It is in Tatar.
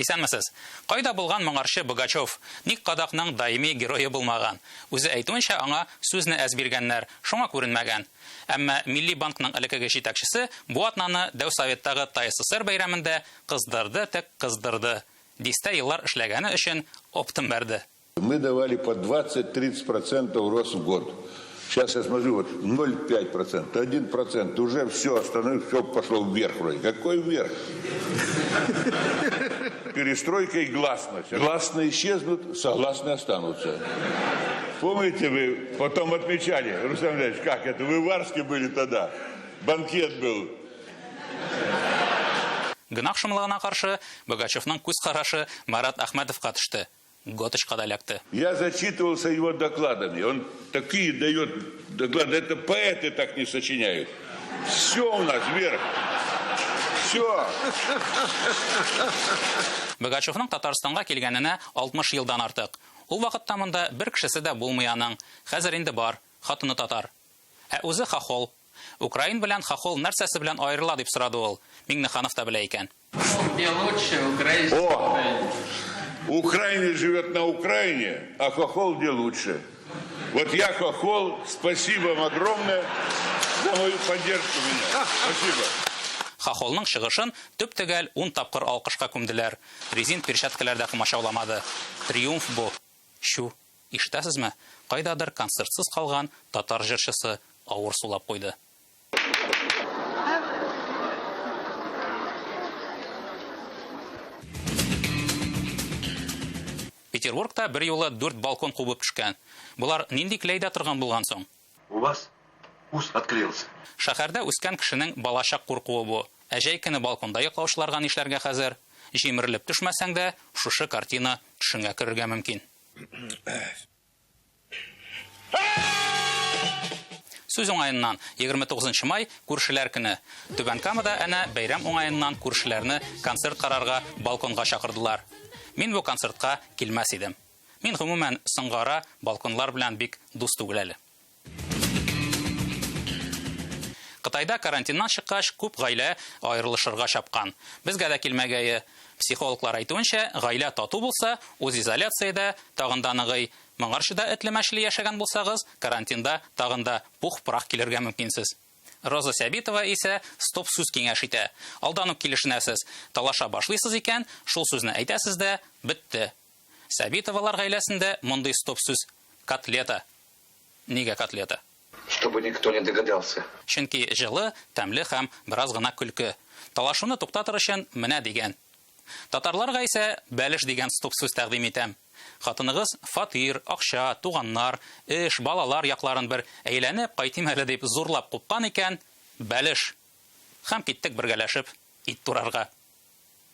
Исәнмесез. Кайда булган моңарчы Богачев? Ник кадакның даими герое булмаган? Үзе әйтүенчә, аңа сүзне әз биргәннәр, шуңа күренмәгән. Әмма Милли банкның элекеге җитәкчесе бу атнаны Дәү Советтагы ТССР бәйрәмендә кыздырды. Дистә еллар эшләгәне өчен оптым бәрде. Мы давали по 20-30% рост в год. Сейчас я смотрю, вот 0,5%, 1%, уже все остановилось, все пошло вверх вроде. Какой вверх? Перестройка и гласность. Гласные исчезнут, согласные останутся. Помните, вы потом отмечали, Руслан Ильич, как это? Вы в Арске были тогда, банкет был. Гынах шомлыгына каршы Богачевның күз карашы Марат Ахмедовка төште. Готочка да лягты. Я зачитывался его докладами. Он такие дает доклады. Это поэты так не сочиняют. Все у нас вверх. Все. Богачевның Татарстанга килгәненә 60 елдан артык. Ул вакытта монда бер кешесе дә булмый. Хәзер инде бар. Хатыны татар. Ә үзе хохол. Украин белән хохол нәрсәсе белән аерыла дип сорады ул. Миңнеханов та белә икән. Украина живет на Украине, а хохол где лучше. Вот я хохол, спасибо вам огромное за мою поддержку меня. Спасибо. Хохолның чыгышын төп төгәл 10 тапкыр алкышка күмделәр. Резин перчаткаларда комачауламады. Триумф бу. Шу, ишетәсезме? Кайдадыр концертсыз калган татар җырчысы авыр сулап куйды. Петербургта бер юлы 4 балкон кубып төшкән. Булар нинди клейдә торган булган соң? У вас ус открылся. Шәһәрдә үскән кешенең балачак куркуы бу. Әҗәй көне балконда йоклаучыларга нишләргә хәзер? Җимерелеп төшмәсәң дә, шушы картина төшеңә керергә мөмкин. Сүз уңаеннан 29 май күршеләр көне. Түбән Камада әнә бәйрәм уңаеннан күршеләрне концерт карарга балконга чакырдылар. Мин бу концертка килмәс идем. Мин гомумән соңгара балконлар белән бик дус түгел әле. Кытайда карантиннан чыккач күп гаилә аерылышырга чапкан. Безгә дә килмәгәе. Психологлар әйтүенчә, гаилә тату булса, үз изоляциядә тагын да ныгый. Моңарчыда этле-мәчле яшәгән булсагыз, карантинда тагын да пух-прах килергә мөмкинсез. Роза Сәбитова исә стоп сүз киңәш итә. Алдан ук килешенәсез. Талаша башлыйсыз икән, шул сүзне әйтәсез дә, бетте. Сәбитовалар гаиләсендә мондый стоп сүз котлета. Нигә котлета? Чтобы никто не догадался. Чөнки җылы, тәмле һәм бераз гына көлке. Талашуны туктатыр өчен менә дигән. Татарларга исә бәлеш дигән стоп сүз тәкъдим итәм. Хатыныгыз фатир, акча, туганнар, эш, балалар якларын бер әйләнеп кайтым әле дип зурлап купкан икән, бәлеш. Һәм киттек бергәләшеп ит турарга.